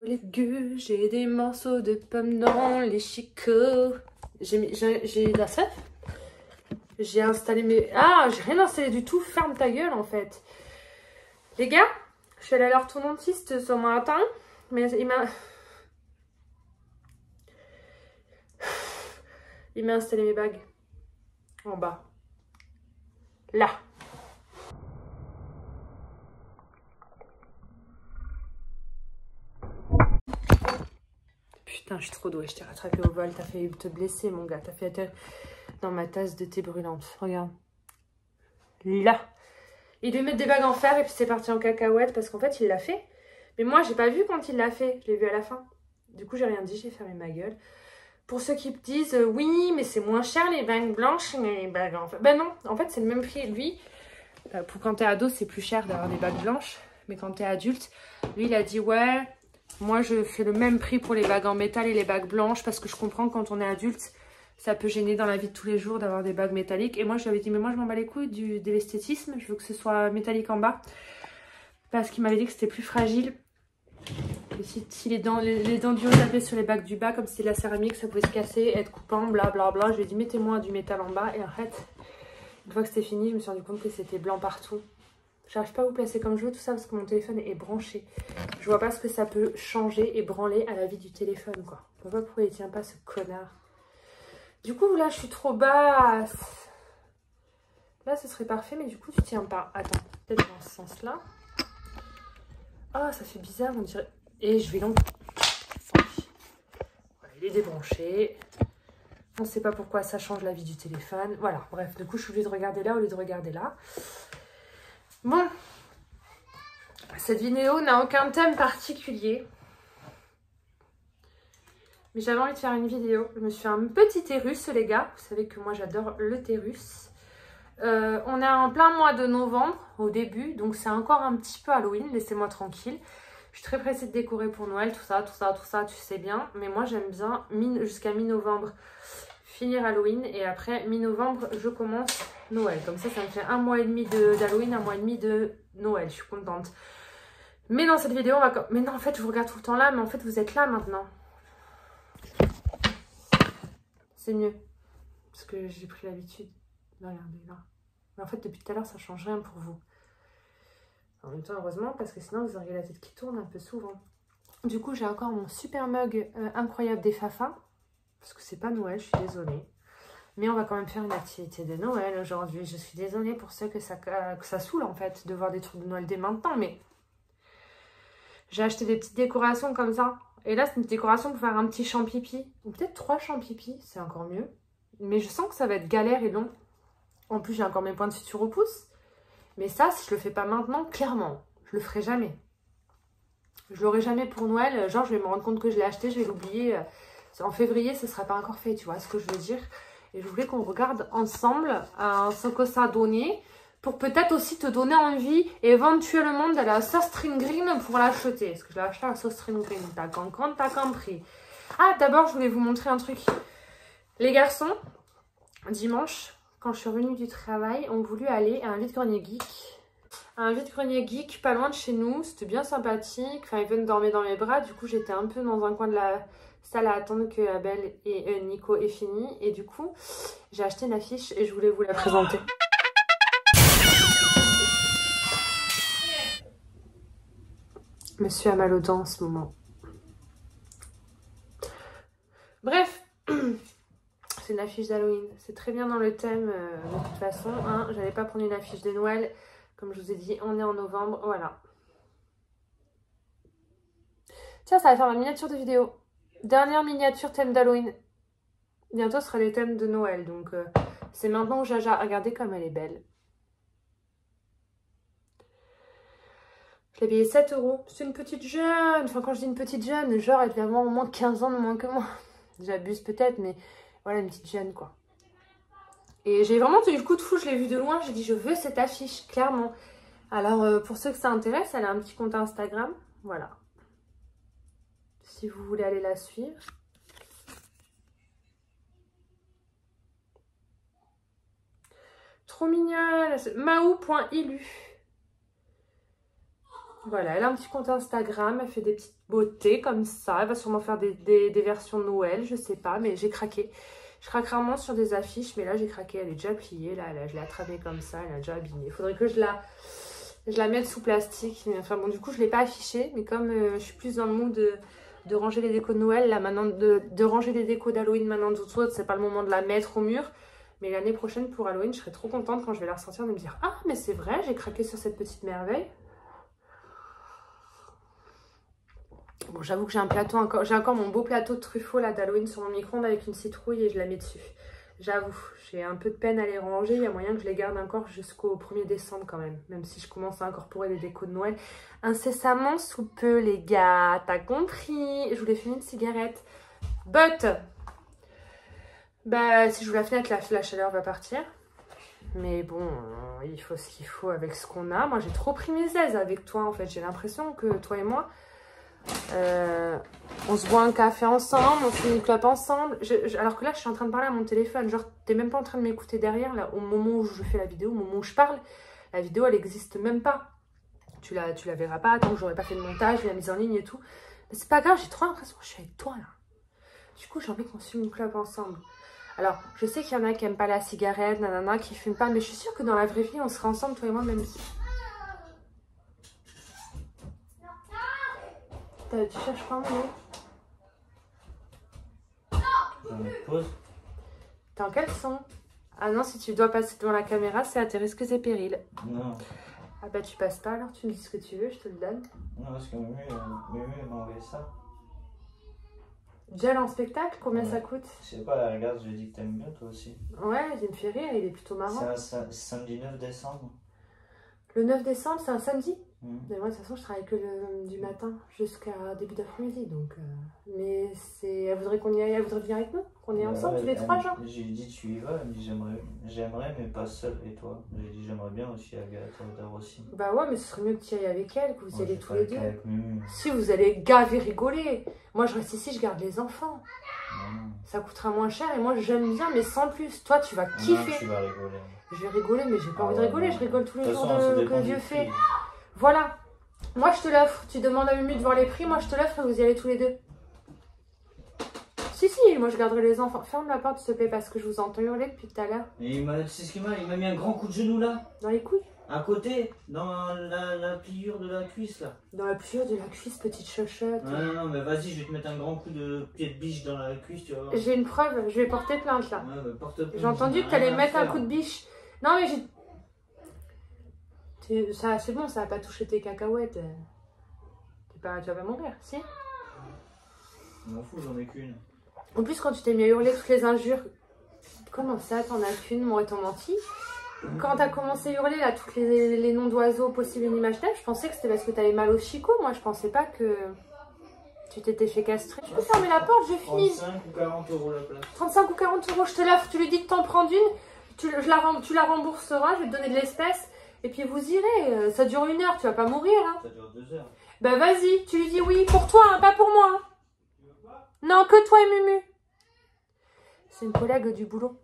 les gueux, j'ai des morceaux de pommes dans les chicots. J'ai de la sève. J'ai installé mes... Ah, j'ai rien installé du tout. Ferme ta gueule, en fait. Les gars, je suis allée à l'orthodontiste ce matin. Mais il m'a installé mes bagues. En bas. Là. Putain, je suis trop douée. Je t'ai rattrapé au vol. T'as failli te blesser, mon gars. T'as fait atterrir dans ma tasse de thé brûlante. Regarde. Là. Il devait mettre des bagues en fer et puis c'est parti en cacahuète parce qu'en fait, il l'a fait. Mais moi, j'ai pas vu quand il l'a fait. Je l'ai vu à la fin. Du coup, j'ai rien dit. J'ai fermé ma gueule. Pour ceux qui disent, oui, mais c'est moins cher les bagues blanches, mais les bagues en fer. Ben non, en fait, c'est le même prix. Lui, pour quand t'es ado, c'est plus cher d'avoir des bagues blanches. Mais quand t'es adulte, lui, il a dit, ouais, moi, je fais le même prix pour les bagues en métal et les bagues blanches parce que je comprends que quand on est adulte, ça peut gêner dans la vie de tous les jours d'avoir des bagues métalliques. Et moi, je lui avais dit, mais moi, je m'en bats les couilles de l'esthétisme. Je veux que ce soit métallique en bas. Parce qu'il m'avait dit que c'était plus fragile. Et si les dents dures tapaient sur les bagues du bas, comme si la céramique, ça pouvait se casser, être coupant, blablabla. Je lui ai dit, mettez-moi du métal en bas. Et en fait, une fois que c'était fini, je me suis rendu compte que c'était blanc partout. J'arrive pas à vous placer comme je veux, tout ça, parce que mon téléphone est branché. Je vois pas ce que ça peut changer et branler à la vie du téléphone, quoi. Je vois pas pourquoi il tient pas, ce connard. Du coup, là, je suis trop basse. Là, ce serait parfait, mais du coup, tu tiens pas. Attends, peut-être dans ce sens-là. Ah, ça fait bizarre, on dirait... Et je vais donc... Voilà, il est débranché. On ne sait pas pourquoi ça change la vie du téléphone. Voilà, bref, du coup, je suis obligée de regarder là au lieu de regarder là. Bon. Cette vidéo n'a aucun thème particulier. Mais j'avais envie de faire une vidéo. Je me suis fait un petit thé russe, les gars. Vous savez que moi, j'adore le thé russe. On est en plein mois de novembre, au début. Donc, c'est encore un petit peu Halloween. Laissez-moi tranquille. Je suis très pressée de décorer pour Noël, tout ça, tu sais bien. Mais moi, j'aime bien jusqu'à mi-novembre finir Halloween. Et après, mi-novembre, je commence Noël. Comme ça me fait un mois et demi d'Halloween, un mois et demi de Noël. Je suis contente. Mais dans cette vidéo, on va... Mais non, en fait, je vous regarde tout le temps là. Mais en fait, vous êtes là maintenant. C'est mieux. Parce que j'ai pris l'habitude de regarder là. Mais en fait, depuis tout à l'heure, ça change rien pour vous. En même temps, heureusement, parce que sinon, vous auriez la tête qui tourne un peu souvent. Du coup, j'ai encore mon super mug incroyable des Fafa. Parce que c'est pas Noël, je suis désolée. Mais on va quand même faire une activité de Noël aujourd'hui. Je suis désolée pour ceux que ça saoule, en fait, de voir des trucs de Noël dès maintenant. Mais j'ai acheté des petites décorations comme ça. Et là, c'est une décoration pour faire un petit champ pipi. Ou peut-être 3 champs pipi, c'est encore mieux. Mais je sens que ça va être galère et long. En plus, j'ai encore mes points de suture au pouce. Mais ça, si je le fais pas maintenant, clairement, je le ferai jamais. Je l'aurai jamais pour Noël. Genre, je vais me rendre compte que je l'ai acheté, je vais l'oublier. En février, ce sera pas encore fait, tu vois ce que je veux dire. Et je voulais qu'on regarde ensemble ce que ça a donné. Pour peut-être aussi te donner envie, éventuellement, d'aller à Sostring Green pour l'acheter. Parce que je l'ai acheté à Sostring Green. T'as compris. Ah, d'abord, je voulais vous montrer un truc. Les garçons, dimanche, quand je suis revenue du travail, ont voulu aller à un vide-grenier geek. Un vide-grenier geek pas loin de chez nous. C'était bien sympathique. Enfin, ils venaient dormir dans mes bras. Du coup, j'étais un peu dans un coin de la salle à attendre que Abel et Nico aient fini. Et du coup, j'ai acheté une affiche et je voulais vous la présenter. Monsieur a mal aux dents en ce moment. Bref. C'est une affiche d'Halloween. C'est très bien dans le thème de toute façon. Hein. J'allais pas prendre une affiche de Noël. Comme je vous ai dit, on est en novembre. Voilà. Tiens, ça va faire ma miniature de vidéo. Dernière miniature thème d'Halloween. Bientôt, ce sera les thèmes de Noël. Donc, c'est maintenant que Jaja. Regardez comme elle est belle. Je l'ai payé 7 €. C'est une petite jeune. Enfin, quand je dis une petite jeune, genre, elle devait avoir au moins 15 ans de moins que moi. J'abuse peut-être, mais voilà, une petite jeune, quoi. Et j'ai vraiment eu le coup de fou. Je l'ai vue de loin. J'ai dit, je veux cette affiche, clairement. Alors, pour ceux que ça intéresse, elle a un petit compte Instagram. Voilà. Si vous voulez aller la suivre. Trop mignonne. Mahou.ilu. Voilà, elle a un petit compte Instagram, elle fait des petites beautés comme ça. Elle va sûrement faire des versions de Noël, je sais pas, mais j'ai craqué. Je craque rarement sur des affiches, mais là j'ai craqué. Elle est déjà pliée, là je l'ai attrapée comme ça, elle a déjà abîmé. Il faudrait que je la mette sous plastique. Mais enfin bon, du coup je ne l'ai pas affichée, mais comme je suis plus dans le mood de ranger les décos de Noël, là maintenant, de ranger les décos d'Halloween maintenant tout autres, c'est pas le moment de la mettre au mur. Mais l'année prochaine pour Halloween, je serai trop contente quand je vais la ressortir de me dire « Ah, mais c'est vrai, j'ai craqué sur cette petite merveille ». Bon, j'avoue que j'ai un plateau encore, j'ai encore mon beau plateau de truffaut là d'Halloween sur mon micro-ondes avec une citrouille et je la mets dessus. J'avoue, j'ai un peu de peine à les ranger, il y a moyen que je les garde encore jusqu'au 1er décembre quand même si je commence à incorporer des décos de Noël incessamment sous peu les gars, t'as compris. Je voulais fumer une cigarette, but, bah si je vous la fenêtre, la chaleur va partir. Mais bon, il faut ce qu'il faut avec ce qu'on a. Moi j'ai trop pris mes aises avec toi en fait, j'ai l'impression que toi et moi, on se boit un café ensemble, on fait une clope ensemble. Alors que là, je suis en train de parler à mon téléphone. Genre, t'es même pas en train de m'écouter derrière, là, au moment où je fais la vidéo, au moment où je parle. La vidéo, elle n'existe même pas. Tu la verras pas tant que j'aurais pas fait le montage, la mise en ligne et tout. Mais c'est pas grave, j'ai trop l'impression que je suis avec toi, là. Du coup, j'ai envie qu'on fume une clope ensemble. Alors, je sais qu'il y en a qui aiment pas la cigarette, nanana, qui fument pas. Mais je suis sûre que dans la vraie vie, on serait ensemble, toi et moi, même si... Tu cherches quoi, mon Pause. T'es en caleçon? Ah non, si tu dois passer devant la caméra, c'est à tes risques et périls. Non. Ah bah tu passes pas alors, tu me dis ce que tu veux, je te le donne. Non, parce que Mémé m'a envoyé ça. Gel en spectacle, combien ça coûte? Je sais pas, regarde, je dis que t'aimes bien toi aussi. Ouais, il me fait rire, il est plutôt marrant. C'est samedi 9 décembre. Le 9 décembre, c'est un samedi? Mmh. Mais moi, de toute façon, je travaille que du matin jusqu'à début d'après-midi. Donc, mais c'est. Elle voudrait qu'on y aille, elle voudrait venir avec nous, qu'on y aille ensemble tous les 3 jours. J'ai dit tu y vas, elle me dit j'aimerais mais pas seul. Et toi? J'ai dit j'aimerais bien aussi avec Agatha aussi. Bah ouais, mais ce serait mieux que tu y ailles avec elle, que vous y allez tous les deux. Avec Mémé. Si vous allez gaver rigoler. Moi, je reste ici, je garde les enfants. Non. Ça coûtera moins cher et moi, j'aime bien, mais sans plus. Toi, tu vas kiffer. Non, tu vas rigoler. Je vais rigoler, mais j'ai pas envie de rigoler. Je rigole tous les jours que Dieu fait. Prix. Voilà. Moi, je te l'offre. Tu demandes à Mumu de voir les prix. Moi, je te l'offre et vous y allez tous les deux. Si, si. Moi, je garderai les enfants. Ferme la porte, s'il te plaît, parce que je vous entends hurler depuis tout à l'heure. Et c'est ce qu'il m'a mis un grand coup de genou là. Dans les couilles? À côté, dans la pliure de la cuisse là. Dans la pliure de la cuisse, petite chochotte. Non, non, mais vas-y, je vais te mettre un grand coup de pied de biche dans la cuisse, tu vas voir. J'ai une preuve. Je vais porter plainte là. Ouais, bah, porte plainte. J'ai entendu que tu allais mettre un coup de biche. Non, mais j'ai... Ça, c'est bon, ça va pas toucher tes cacahuètes. Tu vas pas mourir, si? Je m'en fous, j'en ai qu'une. En plus, quand tu t'es mis à hurler toutes les injures, comment ça, t'en as qu'une, m'aurait-on menti? Quand t'as commencé à hurler là, tous les noms d'oiseaux possibles et inimaginables, je pensais que c'était parce que t'avais mal au chicot. Moi, je pensais pas que tu t'étais fait castrer. Tu peux fermer la porte, je finis. 35 ou 40 euros la place. 35 ou 40 euros, je te l'offre. Tu lui dis de t'en prendre une, tu la rembourseras, je vais te donner de l'espèce. Et puis vous irez, ça dure 1 heure, tu vas pas mourir. Hein. Ça dure 2 heures. Bah vas-y, tu lui dis oui, pour toi, hein, pas pour moi. Hein. Non, que toi et Mumu. C'est une collègue du boulot.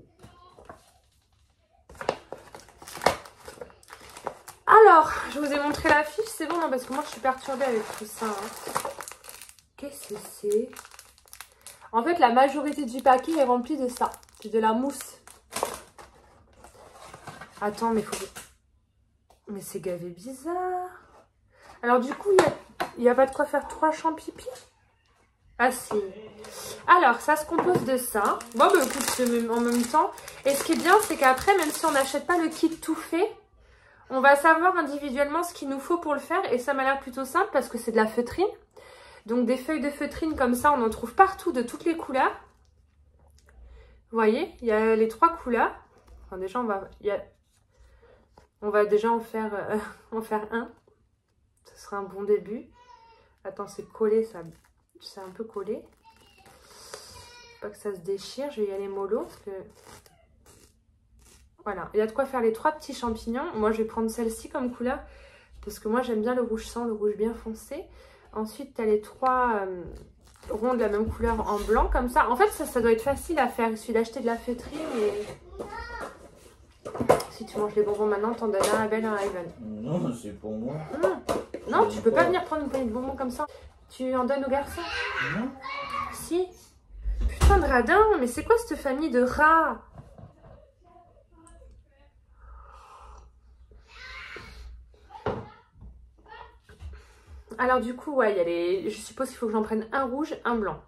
Alors, je vous ai montré l'affiche, c'est bon, non, parce que moi je suis perturbée avec tout ça. Hein. Qu'est-ce que c'est? En fait, la majorité du paquet est rempli de ça. C'est de la mousse. Attends, mais faut... Mais c'est gavé bizarre. Alors du coup, il n'y a pas de quoi faire 3 champipi. Ah si. Alors, ça se compose de ça. Bon, bah écoute, c'est en même temps. Et ce qui est bien, c'est qu'après, même si on n'achète pas le kit tout fait, on va savoir individuellement ce qu'il nous faut pour le faire. Et ça m'a l'air plutôt simple parce que c'est de la feutrine. Donc des feuilles de feutrine comme ça, on en trouve partout de toutes les couleurs. Vous voyez, il y a les 3 couleurs. Enfin, déjà, on va déjà en faire un. Ce sera un bon début. Attends, c'est collé, ça. C'est un peu collé. Pas que ça se déchire. Je vais y aller mollo parce que... Voilà, il y a de quoi faire les 3 petits champignons. Moi, je vais prendre celle-ci comme couleur parce que moi, j'aime bien le rouge sang, le rouge bien foncé. Ensuite, tu as les 3 ronds de la même couleur en blanc comme ça. En fait, ça doit être facile à faire. Il suffit d'acheter de la feutrine et... Si tu manges les bonbons maintenant, t'en donnes un à Belle, un à Evan. Non, c'est pour moi. Non, tu peux pas venir prendre une poignée de bonbons comme ça. Tu en donnes aux garçons? Non. Si. Putain de radin, mais c'est quoi cette famille de rats? Alors du coup, ouais, il y a les... je suppose qu'il faut que j'en prenne un rouge, un blanc.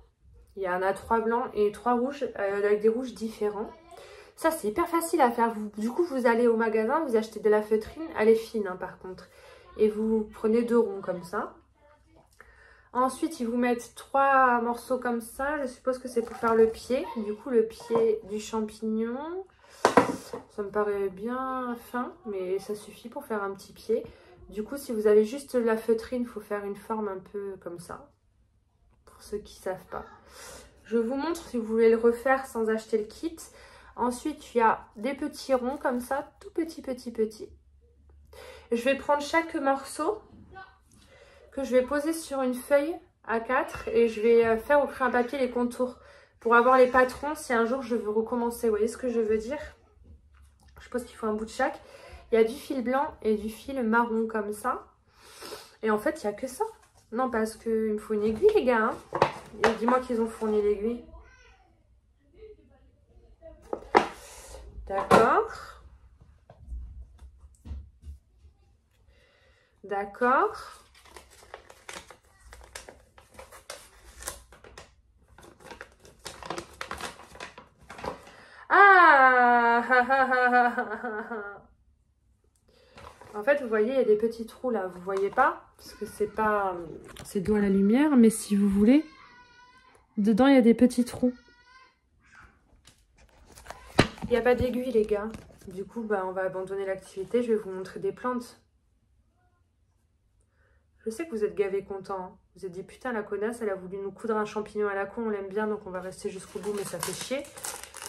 Il y en a 3 blancs et 3 rouges avec des rouges différents. Ça, c'est hyper facile à faire. Du coup, vous allez au magasin, vous achetez de la feutrine. Elle est fine, hein, par contre. Et vous prenez 2 ronds comme ça. Ensuite, ils vous mettent 3 morceaux comme ça. Je suppose que c'est pour faire le pied. Du coup, le pied du champignon. Ça me paraît bien fin, mais ça suffit pour faire un petit pied. Du coup, si vous avez juste la feutrine, il faut faire une forme un peu comme ça. Pour ceux qui ne savent pas. Je vous montre si vous voulez le refaire sans acheter le kit. Ensuite, il y a des petits ronds comme ça, tout petits. Je vais prendre chaque morceau que je vais poser sur une feuille A4 et je vais faire au crayon à papier les contours pour avoir les patrons si un jour je veux recommencer. Vous voyez ce que je veux dire? Je pense qu'il faut un bout de chaque. Il y a du fil blanc et du fil marron comme ça. Et en fait, il n'y a que ça. Non, parce qu'il me faut une aiguille, les gars. Hein. Et dis-moi qu'ils ont fourni l'aiguille. D'accord. D'accord. Ah. En fait, vous voyez, il y a des petits trous là. Vous voyez pas? Parce que c'est pas... c'est de loin la lumière. Mais si vous voulez, dedans, il y a des petits trous. Il n'y a pas d'aiguille, les gars. Du coup, bah, on va abandonner l'activité. Je vais vous montrer des plantes. Je sais que vous êtes gavés contents. Hein. Vous êtes dit, putain, la connasse, elle a voulu nous coudre un champignon à la con. On l'aime bien, donc on va rester jusqu'au bout, mais ça fait chier.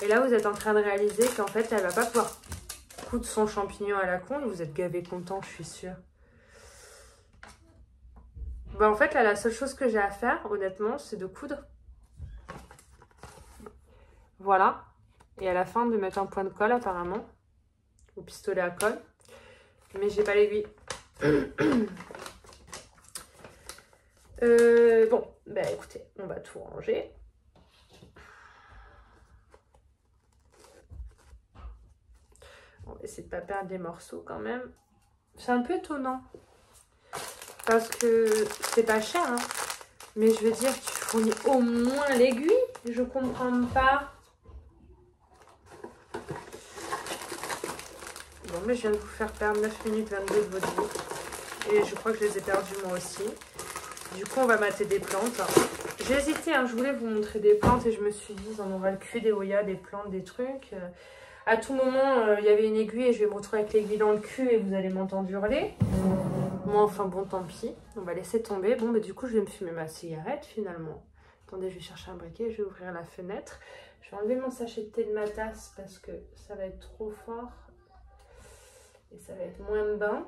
Et là, vous êtes en train de réaliser qu'en fait, elle va pas pouvoir coudre son champignon à la con. Et vous êtes gavés contents, je suis sûre. Bah, en fait, là, la seule chose que j'ai à faire, honnêtement, c'est de coudre. Voilà. Et à la fin, de mettre un point de colle, apparemment. Au pistolet à colle. Mais j'ai pas l'aiguille. Bon, bah écoutez, on va tout ranger. On va essayer de pas perdre des morceaux quand même. C'est un peu étonnant. Parce que c'est pas cher, hein. Mais je veux dire, tu fournis au moins l'aiguille. Je comprends pas. Bon, mais je viens de vous faire perdre 9 minutes 22 de votre vie. Et je crois que je les ai perdus moi aussi. Du coup, on va mater des plantes. J'ai hésité, hein, je voulais vous montrer des plantes et je me suis dit, on aura le cul, des Oya, des plantes, des trucs. À tout moment, il y avait une aiguille et je vais me retrouver avec l'aiguille dans le cul et vous allez m'entendre hurler. Moi, enfin bon, tant pis. On va laisser tomber. Bon, mais du coup, je vais me fumer ma cigarette finalement. Attendez, je vais chercher un briquet, je vais ouvrir la fenêtre. Je vais enlever mon sachet de thé de ma tasse parce que ça va être trop fort. Et ça va être moins bain.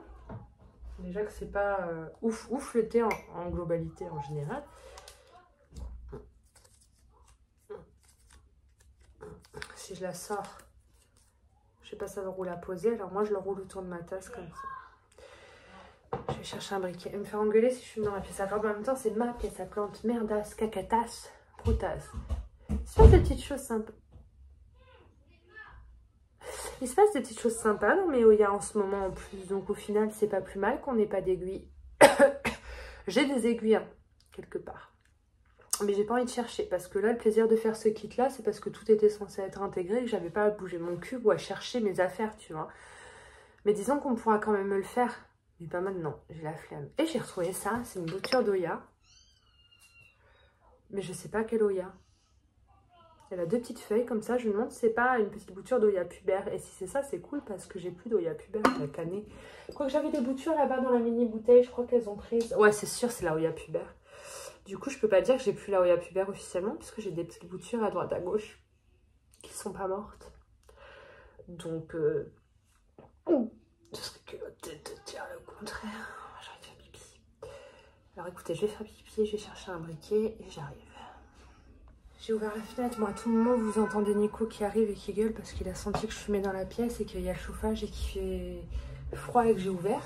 Déjà que c'est pas ouf le thé en globalité en général. Si je la sors, je sais pas ça le roule à poser. Alors moi je le roule autour de ma tasse comme ça. Je vais chercher un briquet. Elle me faire engueuler si je suis dans ma pièce à plante. En même temps c'est ma pièce à plante. Merdasse, cacatas, protasse. C'est des petites choses sympas. Il se passe des petites choses sympas dans mes Oya en ce moment en plus. Donc au final, c'est pas plus mal qu'on n'ait pas d'aiguilles. J'ai des aiguilles, hein, quelque part. Mais j'ai pas envie de chercher. Parce que là, le plaisir de faire ce kit-là, c'est parce que tout était censé être intégré et que j'avais pas à bouger mon cul ou à chercher mes affaires, tu vois. Mais disons qu'on pourra quand même me le faire. Mais pas maintenant, j'ai la flemme. Et j'ai retrouvé ça, c'est une bouture d'Oya. Mais je sais pas quelle Oya. Elle a 2 petites feuilles comme ça. Je me demande si c'est pas une petite bouture d'Oya pubère. Et si c'est ça, c'est cool parce que j'ai plus d'Oya pubère à la cannée. Quoique j'avais des boutures là-bas dans la mini bouteille. Je crois qu'elles ont pris. Ouais, c'est sûr, c'est la Oya pubère. Du coup, je peux pas dire que j'ai plus la Oya pubère officiellement puisque j'ai des petites boutures à droite à gauche qui sont pas mortes. Donc, ce serait culotté de dire le contraire. J'ai envie de faire pipi. Alors écoutez, je vais faire pipi, je vais chercher un briquet et j'arrive. J'ai ouvert la fenêtre. Moi, à tout moment, vous entendez Nico qui arrive et qui gueule parce qu'il a senti que je fumais dans la pièce et qu'il y a le chauffage et qu'il fait froid et que j'ai ouvert.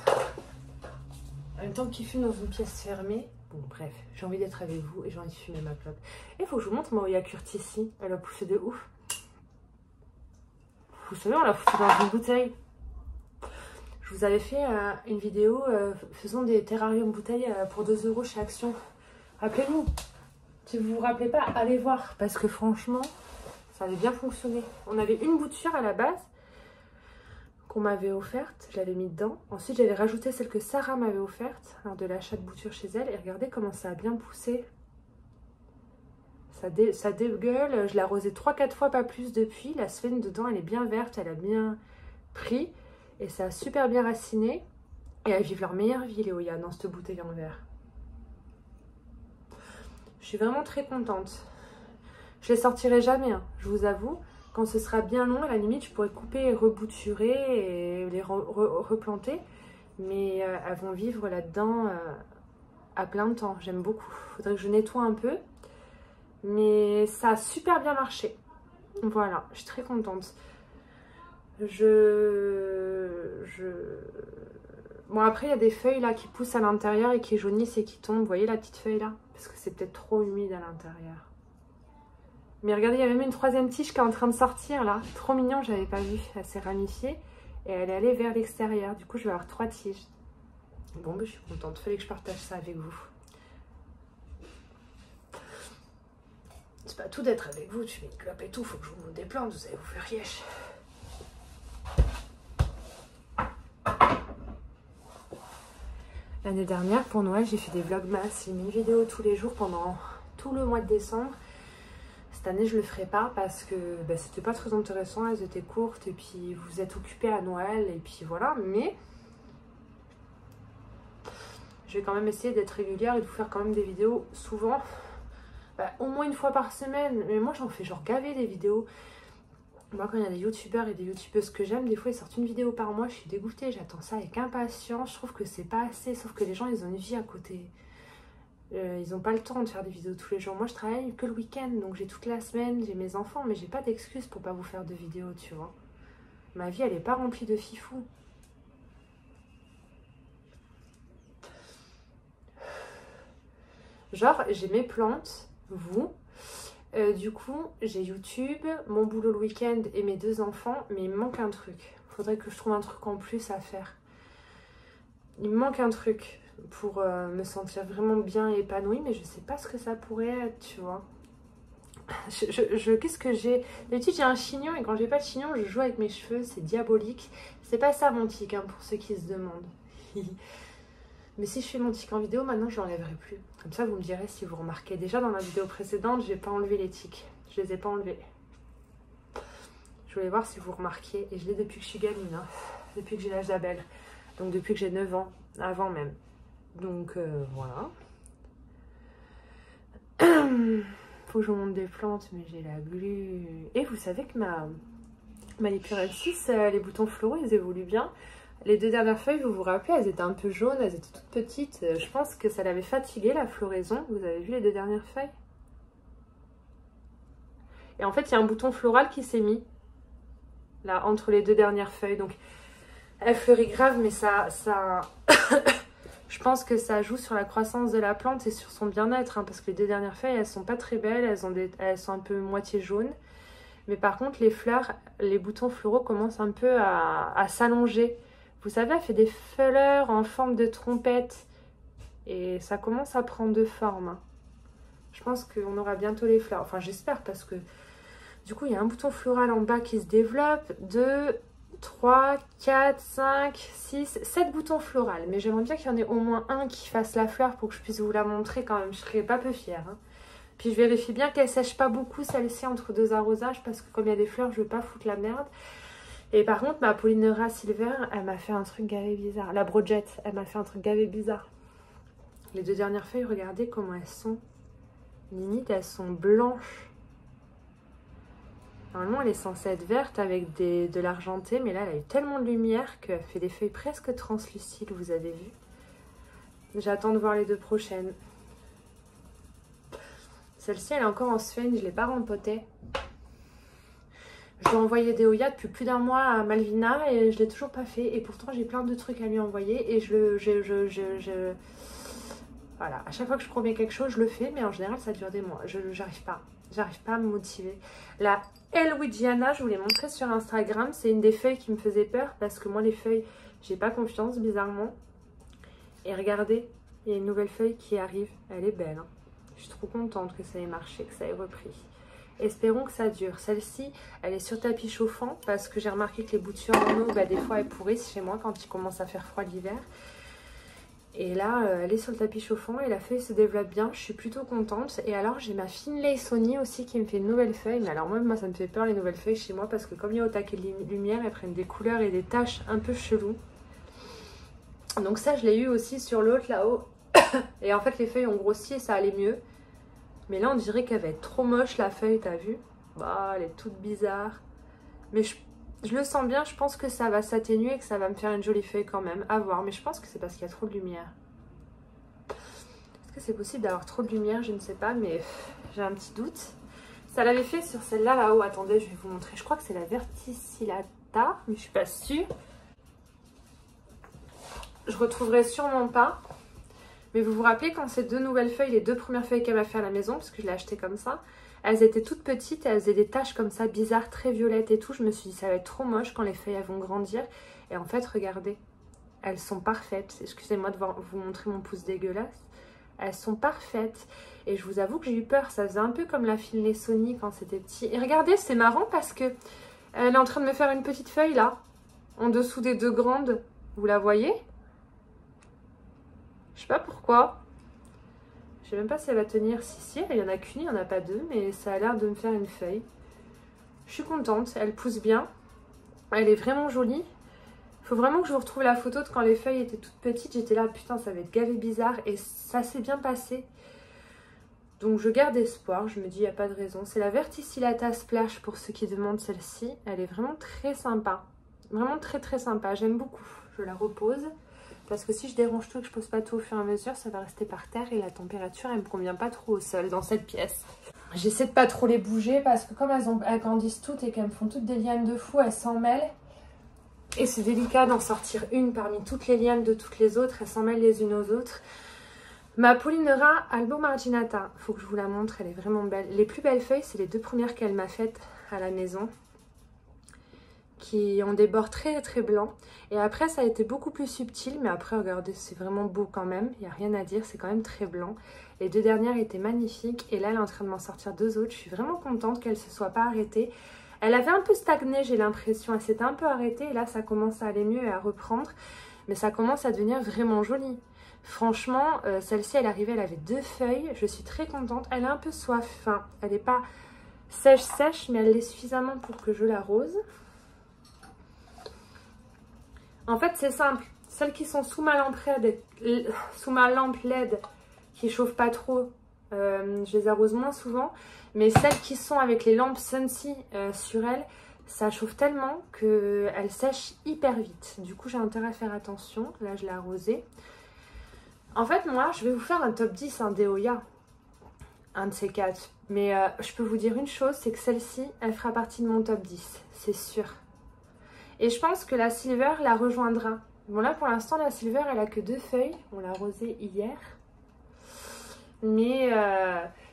En même temps qu'il fume dans une pièce fermée. Bon, bref, j'ai envie d'être avec vous et j'ai envie de fumer ma clope. Et il faut que je vous montre Maria Curtisi. Elle a poussé de ouf. Vous savez, on l'a foutu dans une bouteille. Je vous avais fait une vidéo faisant des terrariums bouteilles pour 2 € chez Action. Rappelez-vous. Si vous vous rappelez pas, allez voir. Parce que franchement, ça avait bien fonctionné. On avait une bouture à la base qu'on m'avait offerte. Je l'avais mis dedans. Ensuite, j'avais rajouté celle que Sarah m'avait offerte lors de l'achat de bouture chez elle. Et regardez comment ça a bien poussé. Ça dégueule. Je l'ai arrosé 3-4 fois, pas plus depuis. La sphène dedans, elle est bien verte. Elle a bien pris. Et ça a super bien raciné. Et elles vivent leur meilleure vie, les Oya, dans cette bouteille en verre. Je suis vraiment très contente. Je les sortirai jamais, hein, je vous avoue. Quand ce sera bien long, à la limite, je pourrais couper et rebouturer et les replanter. Mais elles vont vivre là-dedans à plein temps. J'aime beaucoup. Il faudrait que je nettoie un peu. Mais ça a super bien marché. Voilà, je suis très contente. Bon, après, il y a des feuilles là qui poussent à l'intérieur et qui jaunissent et qui tombent. Vous voyez la petite feuille là? Parce que c'est peut-être trop humide à l'intérieur. Mais regardez, il y a même une 3e tige qui est en train de sortir là. Trop mignon, j'avais pas vu. Elle s'est ramifiée et elle est allée vers l'extérieur. Du coup, je vais avoir 3 tiges. Bon, ben, je suis contente. Fallait que je partage ça avec vous. C'est pas tout d'être avec vous. Tu mets une clope et tout. Faut que je vous montre des plantes. Vous allez vous faire rièche. L'année dernière, pour Noël, j'ai fait des vlogmas. J'ai mis une vidéo tous les jours pendant tout le mois de décembre. Cette année, je le ferai pas parce que c'était pas très intéressant. Elles étaient courtes et puis vous êtes occupés à Noël et puis voilà. Mais je vais quand même essayer d'être régulière et de vous faire quand même des vidéos souvent. Au moins une fois par semaine. Mais moi, j'en fais genre gaver des vidéos. Moi, quand il y a des youtubeurs et des youtubeuses que j'aime, des fois ils sortent une vidéo par mois, je suis dégoûtée, j'attends ça avec impatience, je trouve que c'est pas assez, sauf que les gens ils ont une vie à côté. Ils n'ont pas le temps de faire des vidéos tous les jours. Moi je travaille que le week-end, donc j'ai toute la semaine, j'ai mes enfants, mais j'ai pas d'excuse pour pas vous faire de vidéos, tu vois. Ma vie elle est pas remplie de fifou. Genre j'ai mes plantes, vous. Du coup, j'ai YouTube, mon boulot le week-end et mes 2 enfants, mais il me manque un truc. Il faudrait que je trouve un truc en plus à faire. Il me manque un truc pour me sentir vraiment bien et épanouie, mais je sais pas ce que ça pourrait être, tu vois. Qu'est-ce que j'ai? D'habitude, j'ai un chignon et quand j'ai pas de chignon, je joue avec mes cheveux, c'est diabolique. C'est pas ça mon tic, hein, pour ceux qui se demandent. Mais si je fais mon tic en vidéo, maintenant je l'enlèverai plus. Comme ça, vous me direz si vous remarquez. Déjà, dans ma vidéo précédente, j'ai pas enlevé les tics. Je les ai pas enlevés. Je voulais voir si vous remarquiez. Et je l'ai depuis que je suis gamine. Hein. Depuis que j'ai l'âge d'Abel. Donc depuis que j'ai 9 ans. Avant même. Donc voilà. Faut que je vous montre des plantes, mais j'ai la glu. Et vous savez que ma Liqueur 6, les boutons floraux, ils évoluent bien. Les 2 dernières feuilles, vous vous rappelez, elles étaient un peu jaunes, elles étaient toutes petites. Je pense que ça l'avait fatigué, la floraison. Vous avez vu les 2 dernières feuilles? Et en fait, il y a un bouton floral qui s'est mis, là, entre les 2 dernières feuilles. Donc, elle fleurit grave, mais ça... Je pense que ça joue sur la croissance de la plante et sur son bien-être. Hein, parce que les 2 dernières feuilles, elles sont pas très belles, elles sont un peu moitié jaunes. Mais par contre, les fleurs, les boutons floraux commencent un peu à s'allonger. Vous savez, elle fait des fleurs en forme de trompette. Et ça commence à prendre de forme. Hein. Je pense qu'on aura bientôt les fleurs. Enfin, j'espère parce que du coup, il y a un bouton floral en bas qui se développe. 2, 3, 4, 5, 6, 7 boutons floraux. Mais j'aimerais bien qu'il y en ait au moins un qui fasse la fleur pour que je puisse vous la montrer quand même. Je serais pas peu fière. Hein. Puis je vérifie bien qu'elle sèche pas beaucoup celle-ci entre 2 arrosages parce que comme il y a des fleurs, je veux pas foutre la merde. Et par contre, ma Polyneuria Silver, elle m'a fait un truc gavé bizarre. La Brojette, elle m'a fait un truc gavé bizarre. Les 2 dernières feuilles, regardez comment elles sont. Limite, elles sont blanches. Normalement, elle est censée être verte avec de l'argenté, mais là, elle a eu tellement de lumière qu'elle fait des feuilles presque translucides, vous avez vu. J'attends de voir les 2 prochaines. Celle-ci, elle est encore en Sven, je ne l'ai pas rempotée. Je dois envoyer des Oya depuis plus d'un mois à Malvina et je ne l'ai toujours pas fait. Et pourtant, j'ai plein de trucs à lui envoyer. Et voilà, à chaque fois que je promets quelque chose, je le fais. Mais en général, ça dure des mois. J'arrive pas. J'arrive pas à me motiver. La Elwigiana, je vous l'ai montré sur Instagram. C'est une des feuilles qui me faisait peur. Parce que moi, les feuilles, j'ai pas confiance, bizarrement. Et regardez, il y a une nouvelle feuille qui arrive. Elle est belle. Hein. Je suis trop contente que ça ait marché, que ça ait repris. Espérons que ça dure. Celle-ci, elle est sur tapis chauffant parce que j'ai remarqué que les boutures en eau, bah, des fois, elles pourrissent chez moi quand il commence à faire froid l'hiver. Et là, elle est sur le tapis chauffant et la feuille se développe bien. Je suis plutôt contente. Et alors, j'ai ma Finlay Sony aussi qui me fait une nouvelle feuille. Mais alors, moi, ça me fait peur les nouvelles feuilles chez moi parce que comme il y a au taquet de lumière, elles prennent des couleurs et des taches un peu cheloues. Donc ça, je l'ai eu aussi sur l'autre là-haut. Et en fait, les feuilles ont grossi et ça allait mieux. Mais là, on dirait qu'elle va être trop moche, la feuille, t'as vu? Bah, elle est toute bizarre. Mais je le sens bien, je pense que ça va s'atténuer et que ça va me faire une jolie feuille quand même. À voir, mais je pense que c'est parce qu'il y a trop de lumière. Est-ce que c'est possible d'avoir trop de lumière? Je ne sais pas, mais j'ai un petit doute. Ça l'avait fait sur celle-là, là-haut. Attendez, je vais vous montrer. Je crois que c'est la Verticillata, mais je suis pas sûre. Je retrouverai sûrement pas. Mais vous vous rappelez quand ces deux nouvelles feuilles, les deux premières feuilles qu'elle m'a fait à la maison, parce que je l'ai acheté comme ça, elles étaient toutes petites et elles faisaient des taches comme ça, bizarres, très violettes et tout. Je me suis dit, ça va être trop moche quand les feuilles elles vont grandir. Et en fait, regardez, elles sont parfaites. Excusez-moi de vous montrer mon pouce dégueulasse. Elles sont parfaites. Et je vous avoue que j'ai eu peur. Ça faisait un peu comme la Finlay Sony quand c'était petit. Et regardez, c'est marrant parce que elle est en train de me faire une petite feuille là, en dessous des deux grandes. Vous la voyez ? Je sais pas pourquoi. Je sais même pas si elle va tenir. Si, il y en a qu'une, il n'y en a pas deux. Mais ça a l'air de me faire une feuille. Je suis contente. Elle pousse bien. Elle est vraiment jolie. Il faut vraiment que je vous retrouve la photo de quand les feuilles étaient toutes petites. J'étais là, putain, ça va être gavé bizarre. Et ça s'est bien passé. Donc je garde espoir. Je me dis, il n'y a pas de raison. C'est la Verticillata Splash pour ceux qui demandent celle-ci. Elle est vraiment très sympa. Vraiment très très sympa. J'aime beaucoup. Je la repose. Parce que si je dérange tout et que je pose pas tout au fur et à mesure, ça va rester par terre et la température, elle me convient pas trop au sol dans cette pièce. J'essaie de pas trop les bouger parce que comme elles grandissent toutes et qu'elles me font toutes des lianes de fou, elles s'en mêlent. Et c'est délicat d'en sortir une parmi toutes les lianes de toutes les autres. Elles s'en mêlent les unes aux autres. Ma Polynera Albomarginata, il faut que je vous la montre, elle est vraiment belle. Les plus belles feuilles, c'est les deux premières qu'elle m'a faites à la maison, qui ont des bords très très blancs. Et après ça a été beaucoup plus subtil, mais après regardez, c'est vraiment beau quand même, il n'y a rien à dire, c'est quand même très blanc. Les deux dernières étaient magnifiques et là elle est en train de m'en sortir deux autres. Je suis vraiment contente qu'elle ne se soit pas arrêtée. Elle avait un peu stagné, j'ai l'impression, elle s'était un peu arrêtée et là ça commence à aller mieux et à reprendre. Mais ça commence à devenir vraiment joli. Franchement, celle-ci elle arrivait, elle avait deux feuilles, je suis très contente. Elle a un peu soif, enfin elle n'est pas sèche mais elle l'est suffisamment pour que je l'arrose. En fait, c'est simple. Celles qui sont sous ma lampe LED, qui ne chauffent pas trop, je les arrose moins souvent. Mais celles qui sont avec les lampes Suncy sur elles, ça chauffe tellement qu'elles sèchent hyper vite. Du coup, j'ai intérêt à faire attention. Là, je l'ai arrosée. En fait, moi, je vais vous faire un top 10 des Oya. Un de ces quatre. Mais je peux vous dire une chose, c'est que celle-ci, elle fera partie de mon top 10. C'est sûr. Et je pense que la Silver la rejoindra. Bon là pour l'instant la Silver elle a que deux feuilles. On l'a arrosée hier. Mais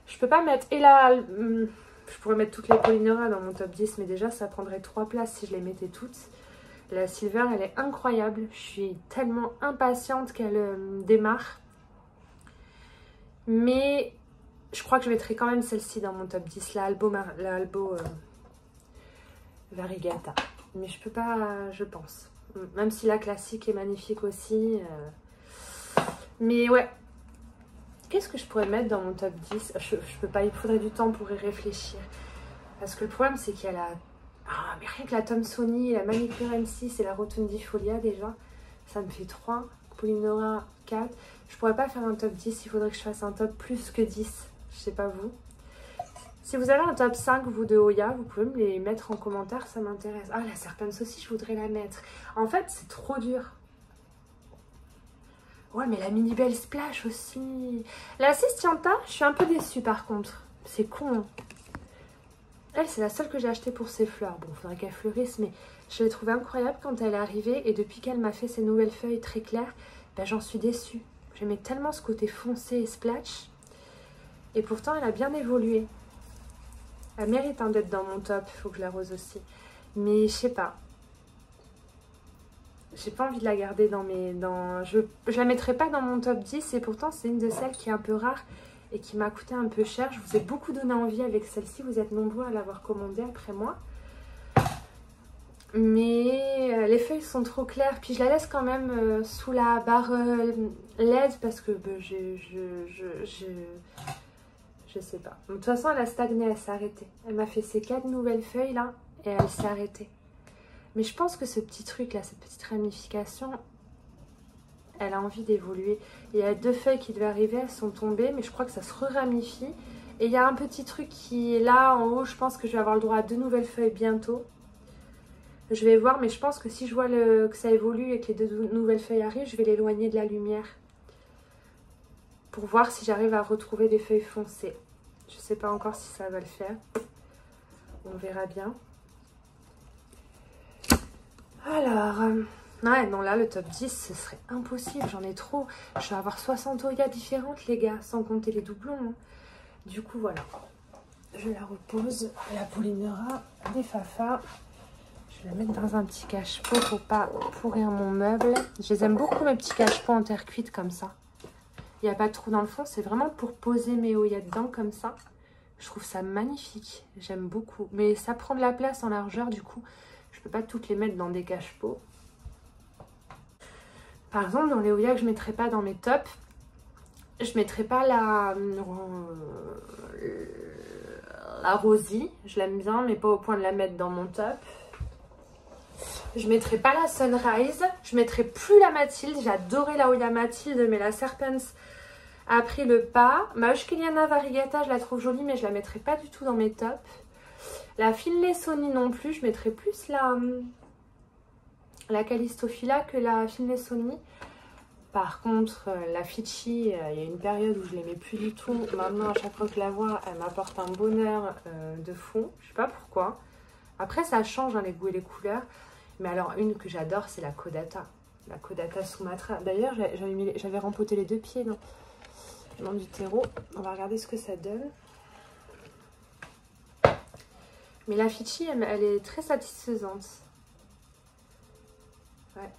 je peux pas mettre... Et là, je pourrais mettre toutes les Polynera dans mon top 10. Mais déjà ça prendrait 3 places si je les mettais toutes. La Silver elle est incroyable. Je suis tellement impatiente qu'elle démarre. Mais je crois que je mettrai quand même celle-ci dans mon top 10. La Albo Variegata. Mais je peux pas, je pense. Même si la classique est magnifique aussi. Mais ouais. Qu'est-ce que je pourrais mettre dans mon top 10 ? Je peux pas, il faudrait du temps pour y réfléchir. Parce que le problème, c'est qu'il y a la... Ah, mais rien que la Thomsoni, la Manicure M6 et la Rotundifolia déjà. Ça me fait 3. Polynera 4. Je pourrais pas faire un top 10, il faudrait que je fasse un top plus que 10. Je sais pas vous. Si vous avez un top 5, vous, de Oya, vous pouvez me les mettre en commentaire, ça m'intéresse. Ah, la Serpens aussi, je voudrais la mettre. En fait, c'est trop dur. Ouais, mais la Mini Belle Splash aussi. La Cistianta, je suis un peu déçue par contre. C'est con, hein. Elle, c'est la seule que j'ai achetée pour ses fleurs. Bon, il faudrait qu'elle fleurisse, mais je l'ai trouvée incroyable quand elle est arrivée. Et depuis qu'elle m'a fait ses nouvelles feuilles très claires, ben, j'en suis déçue. J'aimais tellement ce côté foncé et splash. Et pourtant, elle a bien évolué. Elle mérite hein, d'être dans mon top. Il faut que je l'arrose aussi. Mais je sais pas. J'ai pas envie de la garder dans mes... Je la mettrai pas dans mon top 10. Et pourtant, c'est une de celles qui est un peu rare et qui m'a coûté un peu cher. Je vous ai beaucoup donné envie avec celle-ci. Vous êtes nombreux à l'avoir commandée après moi. Mais les feuilles sont trop claires. Puis je la laisse quand même sous la barre LED parce que je sais pas. De toute façon, elle a stagné, elle s'est arrêtée. Elle m'a fait ces 4 nouvelles feuilles là et elle s'est arrêtée. Mais je pense que ce petit truc là, cette petite ramification, elle a envie d'évoluer. Il y a 2 feuilles qui devaient arriver, elles sont tombées, mais je crois que ça se re-ramifie. Et il y a un petit truc qui est là en haut, je pense que je vais avoir le droit à 2 nouvelles feuilles bientôt. Je vais voir, mais je pense que si je vois que ça évolue et que les 2 nouvelles feuilles arrivent, je vais l'éloigner de la lumière. Pour voir si j'arrive à retrouver des feuilles foncées. Je ne sais pas encore si ça va le faire. On verra bien. Alors, ouais, non, là, le top 10, ce serait impossible. J'en ai trop. Je vais avoir 60 Oya différentes, les gars, sans compter les doublons. Hein. Du coup, voilà. Je la repose. La Polynera, des Fafa. Je vais la mettre dans un petit cache-pot pour pas pourrir mon meuble. Je les aime beaucoup, mes petits cache-pots en terre cuite comme ça. Il n'y a pas de trou dans le fond. C'est vraiment pour poser mes Oya dedans comme ça. Je trouve ça magnifique. J'aime beaucoup. Mais ça prend de la place en largeur, du coup. Je peux pas toutes les mettre dans des cache-pots. Par exemple, dans les Oya que je ne mettrai pas dans mes tops, je ne mettrai pas la Rosie. Je l'aime bien, mais pas au point de la mettre dans mon top. Je ne mettrai pas la Sunrise. Je ne mettrai plus la Mathilde. J'adorais la Oya Mathilde, mais la Serpens a pris le pas. Ma Euskeliana Variegata, je la trouve jolie, mais je la mettrai pas du tout dans mes tops. La Finlay Sony non plus. Je mettrai plus la Callistophila que la Finlay Sony. Par contre, la Fichi, il y a une période où je l'aimais plus du tout. Maintenant, à chaque fois que je la vois, elle m'apporte un bonheur de fou. Je sais pas pourquoi. Après, ça change hein, les goûts et les couleurs. Mais alors, une que j'adore, c'est la Kodata. La Kodata Sumatra. D'ailleurs, j'avais rempoté les 2 pieds dans du terreau. On va regarder ce que ça donne. Mais la Fichi, elle est très satisfaisante. Ouais.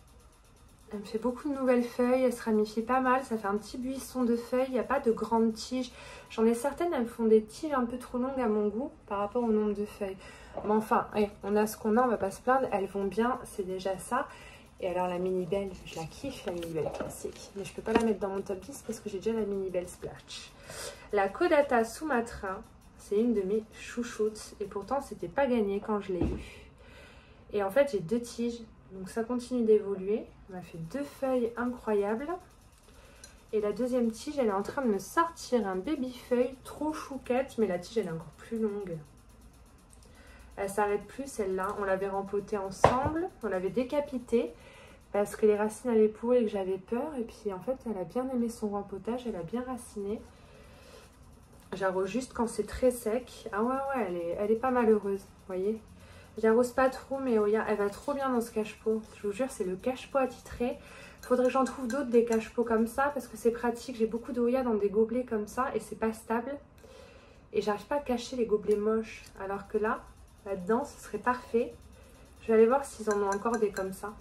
Elle me fait beaucoup de nouvelles feuilles. Elle se ramifie pas mal. Ça fait un petit buisson de feuilles. Il n'y a pas de grandes tiges. J'en ai certaines, elles me font des tiges un peu trop longues à mon goût par rapport au nombre de feuilles. Mais enfin, on a ce qu'on a, on va pas se plaindre. Elles vont bien, c'est déjà ça. Et alors la mini belle, je la kiffe, la mini belle classique. Mais je peux pas la mettre dans mon top 10 parce que j'ai déjà la mini belle splash. La Kodata Sumatra, c'est une de mes chouchoutes. Et pourtant, c'était pas gagné quand je l'ai eue. Et en fait, j'ai 2 tiges. Donc ça continue d'évoluer. On m'a fait 2 feuilles incroyables. Et la deuxième tige, elle est en train de me sortir un baby feuille trop chouquette. Mais la tige, elle est encore plus longue. Elle s'arrête plus celle-là. On l'avait rempotée ensemble. On l'avait décapitée parce que les racines avaient pourri et que j'avais peur. Et puis en fait, elle a bien aimé son rempotage. Elle a bien raciné. J'arrose juste quand c'est très sec. Ah ouais, elle est pas malheureuse. Vous voyez, j'arrose pas trop, mais Oya, elle va trop bien dans ce cache-pot. Je vous jure, c'est le cache-pot attitré. Il faudrait que j'en trouve d'autres des cache-pots comme ça parce que c'est pratique. J'ai beaucoup de Oya dans des gobelets comme ça et c'est pas stable. Et j'arrive pas à cacher les gobelets moches. Alors que là-dedans, ce serait parfait. Je vais aller voir s'ils en ont encore des comme ça.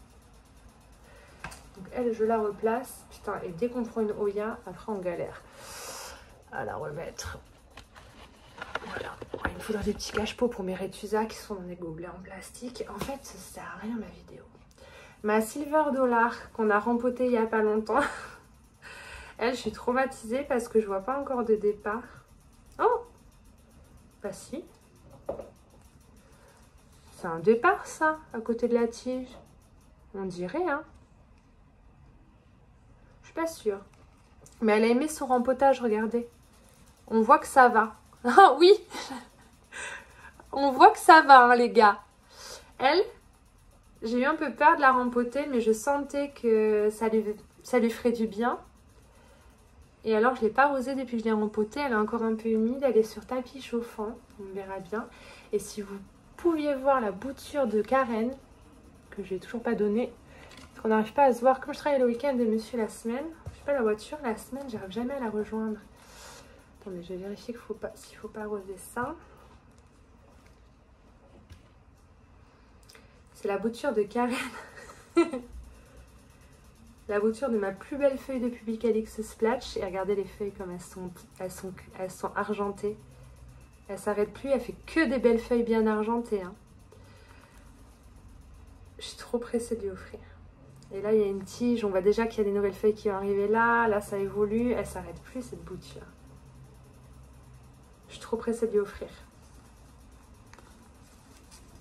Donc elle, je la replace. Putain, et dès qu'on prend une Oya, après on galère à la remettre. Voilà. Il me faudra des petits cache-pots pour mes Rétusa qui sont dans des gobelets en plastique. En fait, ça sert à rien ma vidéo. Ma Silver Dollar qu'on a rempotée il n'y a pas longtemps. Elle, je suis traumatisée parce que je vois pas encore de départ. Oh! Bah si. C'est un départ ça, à côté de la tige. On dirait, hein. Je suis pas sûre. Mais elle a aimé son rempotage, regardez. On voit que ça va. Ah oui. On voit que ça va, hein, les gars. Elle, j'ai eu un peu peur de la rempoter, mais je sentais que ça lui ferait du bien. Et alors, je ne l'ai pas arrosée depuis que je l'ai rempotée. Elle est encore un peu humide. Elle est sur tapis chauffant. On verra bien. Et si vous pouviez voir la bouture de Karen, que je n'ai toujours pas donnée, parce qu'on n'arrive pas à se voir. Comme je travaille le week-end et monsieur la semaine, je fais pas la voiture, la semaine, j'arrive jamais à la rejoindre. Attendez, je vais vérifier s'il ne faut pas arroser ça. C'est la bouture de Karen. La bouture de ma plus belle feuille de Publicalix Splash. Et regardez les feuilles comme elles sont argentées. Elle s'arrête plus, elle fait que des belles feuilles bien argentées. Hein. Je suis trop pressée de lui offrir. Et là, il y a une tige. On voit déjà qu'il y a des nouvelles feuilles qui vont arriver là. Là, ça évolue. Elle s'arrête plus, cette bouture. Je suis trop pressée de lui offrir.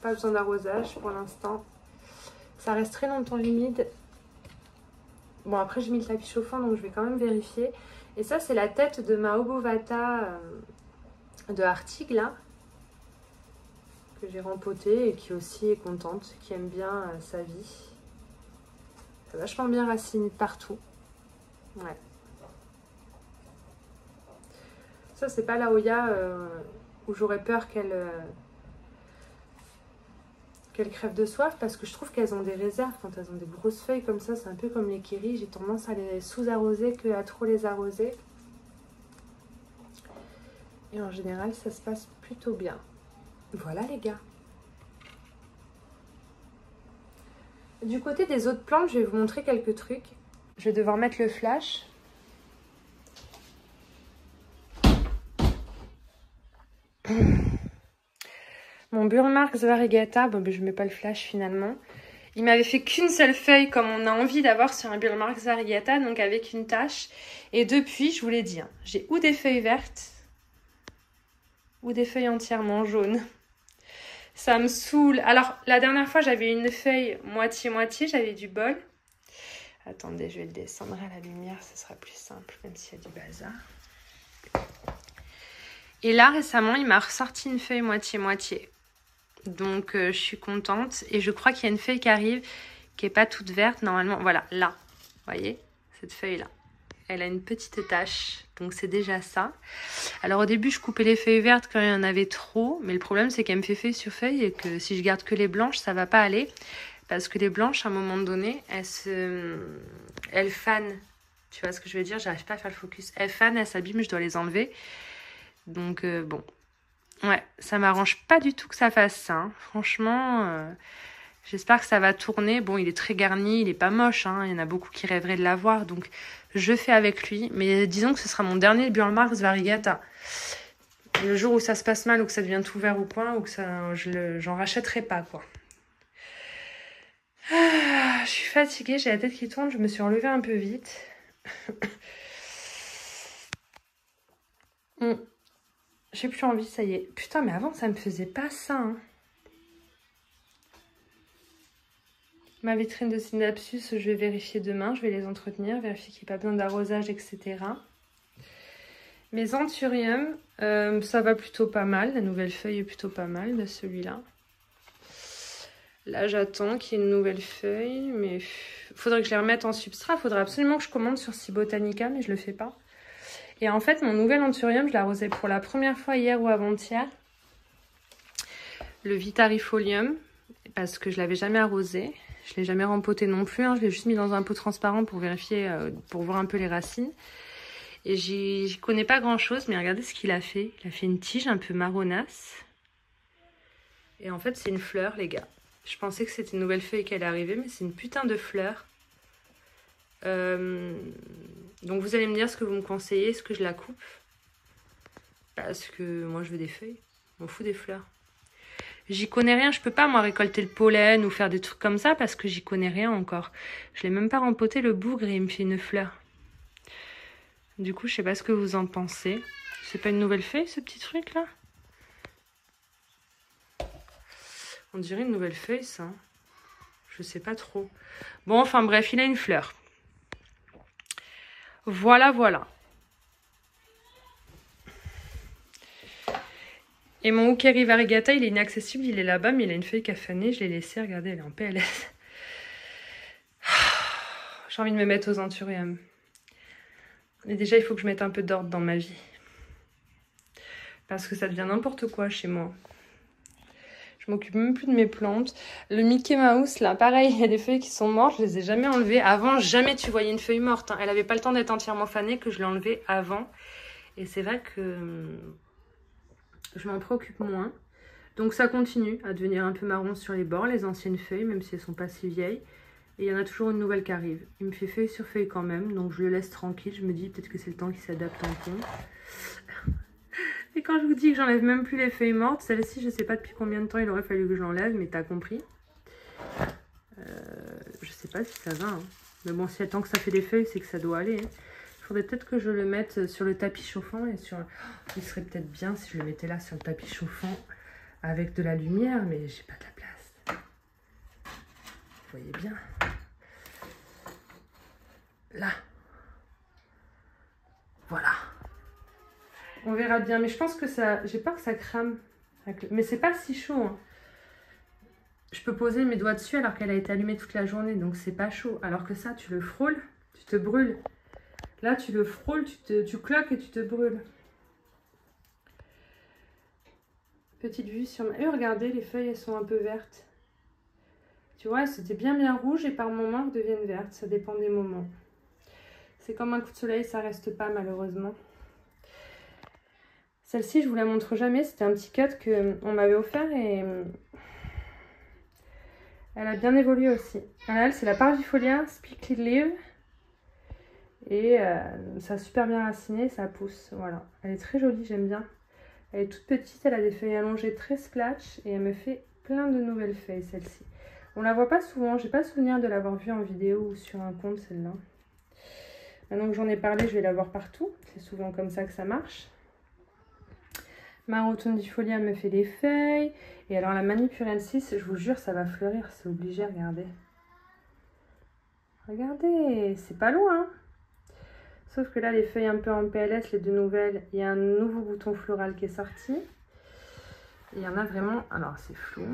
Pas besoin d'arrosage pour l'instant. Ça reste très longtemps humide. Bon, après, j'ai mis le tapis chauffant, donc je vais quand même vérifier. Et ça, c'est la tête de ma Obovata de Artigue, là. Que j'ai rempotée et qui aussi est contente, qui aime bien sa vie. C'est vachement bien raciné partout. Ouais. Ça, c'est pas la Oya où j'aurais peur qu'elle crève de soif, parce que je trouve qu'elles ont des réserves quand elles ont des grosses feuilles comme ça. C'est un peu comme les kiris, j'ai tendance à les sous-arroser que à trop les arroser. Et en général, ça se passe plutôt bien. Voilà les gars. Du côté des autres plantes, je vais vous montrer quelques trucs. Je vais devoir mettre le flash. Mon Burlmarx Variegata, bon, ben, je ne mets pas le flash finalement. Il m'avait fait qu'une seule feuille comme on a envie d'avoir sur un Burlmarx Variegata, donc avec une tache. Et depuis, je vous l'ai dit, hein, j'ai ou des feuilles vertes, ou des feuilles entièrement jaunes. Ça me saoule. Alors, la dernière fois, j'avais une feuille moitié-moitié, j'avais du bol. Attendez, je vais le descendre à la lumière, ce sera plus simple, même s'il y a du bazar. Et là, récemment, il m'a ressorti une feuille moitié-moitié. Donc, je suis contente. Et je crois qu'il y a une feuille qui arrive, qui n'est pas toute verte, normalement. Voilà, là. Vous voyez, cette feuille-là. Elle a une petite tache. Donc, c'est déjà ça. Alors, au début, je coupais les feuilles vertes quand il y en avait trop. Mais le problème, c'est qu'elle me fait feuille sur feuille et que si je garde que les blanches, ça ne va pas aller. Parce que les blanches, à un moment donné, elles fanent. Tu vois ce que je veux dire? J'arrive pas à faire le focus. Elles fanent, elles s'abîment, je dois les enlever. Donc, bon. Ouais, ça m'arrange pas du tout que ça fasse ça. Hein. Franchement, j'espère que ça va tourner. Bon, il est très garni, il est pas moche. Hein. Il y en a beaucoup qui rêveraient de l'avoir. Donc, je fais avec lui. Mais disons que ce sera mon dernier Burlmarx Variegata. Le jour où ça se passe mal ou que ça devient tout vert au point ou que ça, j'en rachèterai pas, quoi. Ah, je suis fatiguée, j'ai la tête qui tourne. Je me suis relevée un peu vite. J'ai plus envie, ça y est. Putain, mais avant, ça me faisait pas ça. Hein. Ma vitrine de Synapsus, je vais vérifier demain. Je vais les entretenir, vérifier qu'il n'y a pas besoin d'arrosage, etc. Mes anthuriums, ça va plutôt pas mal. La nouvelle feuille est plutôt pas mal de celui-là. Là, j'attends qu'il y ait une nouvelle feuille. Mais il faudrait que je les remette en substrat. Il faudrait absolument que je commande sur Cibotanica, mais je le fais pas. Et en fait, mon nouvel anthurium, je l'ai arrosé pour la première fois hier ou avant-hier. Le Vitarifolium, parce que je l'avais jamais arrosé. Je l'ai jamais rempoté non plus. Hein. Je l'ai juste mis dans un pot transparent pour vérifier, pour voir un peu les racines. Et j'y connais pas grand-chose, mais regardez ce qu'il a fait. Il a fait une tige un peu marronasse. Et en fait, c'est une fleur, les gars. Je pensais que c'était une nouvelle feuille qui allait arriver, mais c'est une putain de fleur. Donc vous allez me dire ce que vous me conseillez, est-ce que je la coupe? Parce que moi je veux des feuilles, je m'en fous des fleurs. J'y connais rien, je peux pas moi récolter le pollen ou faire des trucs comme ça parce que j'y connais rien encore. Je l'ai même pas rempoté le bougre et il me fait une fleur. Du coup je sais pas ce que vous en pensez. C'est pas une nouvelle feuille ce petit truc là? On dirait une nouvelle feuille ça. Je sais pas trop. Bon enfin bref, il a une fleur. Voilà, voilà. Et mon Hookeri Variegata, il est inaccessible, il est là-bas, mais il a une feuille qui a fané. Je l'ai laissée, regardez, elle est en PLS. J'ai envie de me mettre aux anthuriums. Et déjà, il faut que je mette un peu d'ordre dans ma vie. Parce que ça devient n'importe quoi chez moi. Je m'occupe même plus de mes plantes. Le Mickey Mouse, là, pareil, il y a des feuilles qui sont mortes. Je les ai jamais enlevées. Avant, jamais tu voyais une feuille morte. Hein. Elle avait pas le temps d'être entièrement fanée que je l'ai enlevée avant. Et c'est vrai que je m'en préoccupe moins. Donc ça continue à devenir un peu marron sur les bords, les anciennes feuilles, même si elles sont pas si vieilles. Et il y en a toujours une nouvelle qui arrive. Il me fait feuille sur feuille quand même, donc je le laisse tranquille. Je me dis peut-être que c'est le temps qui s'adapte en pont. Et quand je vous dis que j'enlève même plus les feuilles mortes, celle-ci, je sais pas depuis combien de temps il aurait fallu que je l'enlève, mais t'as compris. Je sais pas si ça va. Hein. Mais bon, si tant que ça fait des feuilles, c'est que ça doit aller. Hein. Il faudrait peut-être que je le mette sur le tapis chauffant. Et sur... Il serait peut-être bien si je le mettais là sur le tapis chauffant avec de la lumière, mais j'ai pas de la place. Vous voyez bien. Là. Voilà. On verra bien, mais je pense que ça... J'ai peur que ça crame. Mais c'est pas si chaud. Hein. Je peux poser mes doigts dessus alors qu'elle a été allumée toute la journée, donc c'est pas chaud. Alors que ça, tu le frôles, tu te brûles. Là, tu le frôles, tu cloques et tu te brûles. Petite vue sur ma... regardez, les feuilles, elles sont un peu vertes. Tu vois, c'était bien rouge et par moments, elles deviennent vertes. Ça dépend des moments. C'est comme un coup de soleil, ça reste pas malheureusement. Celle-ci, je vous la montre jamais. C'était un petit cut qu'on m'avait offert et elle a bien évolué aussi. Elle, c'est la Parvifolia Spiky Leaf. Et ça a super bien raciné, ça pousse. Voilà. Elle est très jolie, j'aime bien. Elle est toute petite, elle a des feuilles allongées très splash et elle me fait plein de nouvelles feuilles, celle-ci. On la voit pas souvent, j'ai pas souvenir de l'avoir vue en vidéo ou sur un compte, celle-là. Maintenant que j'en ai parlé, je vais la voir partout. C'est souvent comme ça que ça marche. Ma rotundifolia me fait des feuilles. Et alors la Manipurensis, je vous jure, ça va fleurir, c'est obligé, regardez. Regardez, c'est pas loin. Hein. Sauf que là, les feuilles un peu en PLS, les deux nouvelles, il y a un nouveau bouton floral qui est sorti. Et il y en a vraiment, alors c'est flou,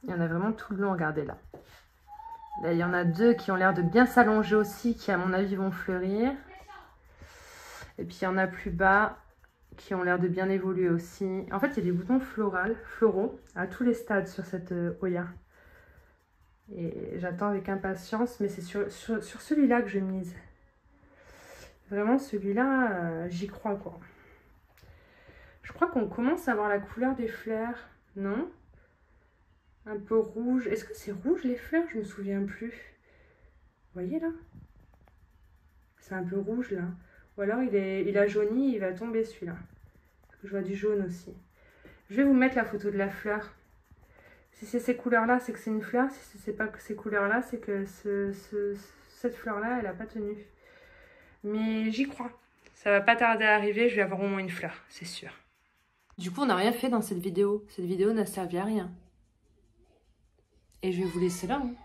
il y en a vraiment tout le long, regardez là. Là, il y en a deux qui ont l'air de bien s'allonger aussi, qui à mon avis vont fleurir. Et puis il y en a plus bas qui ont l'air de bien évoluer aussi. En fait, il y a des boutons floraux à tous les stades sur cette Oya. Et j'attends avec impatience, mais c'est sur celui-là que je mise. Vraiment, celui-là, j'y crois, quoi. Je crois qu'on commence à voir la couleur des fleurs, non? Un peu rouge. Est-ce que c'est rouge, les fleurs? Je me souviens plus. Vous voyez, là? C'est un peu rouge, là. Ou alors, il a jauni, il va tomber, celui-là. Je vois du jaune aussi. Je vais vous mettre la photo de la fleur. Si c'est ces couleurs-là, c'est que c'est une fleur. Si c'est pas ces couleurs-là, c'est que cette fleur-là, elle n'a pas tenu. Mais j'y crois. Ça va pas tarder à arriver, je vais avoir au moins une fleur, c'est sûr. Du coup, on n'a rien fait dans cette vidéo. Cette vidéo n'a servi à rien. Et je vais vous laisser là. Hein.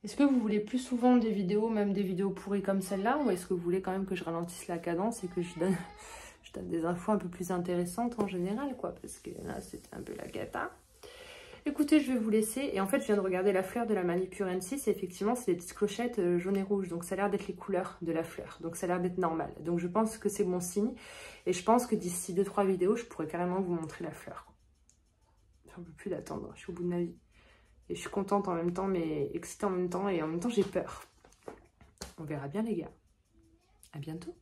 Est-ce que vous voulez plus souvent des vidéos, même des vidéos pourries comme celle-là, ou est-ce que vous voulez quand même que je ralentisse la cadence et que je donne des infos un peu plus intéressantes en général, quoi, parce que là, c'était un peu la cata. Écoutez, je vais vous laisser. Et en fait, je viens de regarder la fleur de la Manipurensis. Et effectivement, c'est des petites clochettes jaunes et rouges. Donc, ça a l'air d'être les couleurs de la fleur. Donc, ça a l'air d'être normal. Donc, je pense que c'est bon signe. Et je pense que d'ici 2-3 vidéos, je pourrais carrément vous montrer la fleur. J'en peux plus d'attendre. Je suis au bout de ma vie. Et je suis contente en même temps, mais excitée en même temps. Et en même temps, j'ai peur. On verra bien, les gars. À bientôt.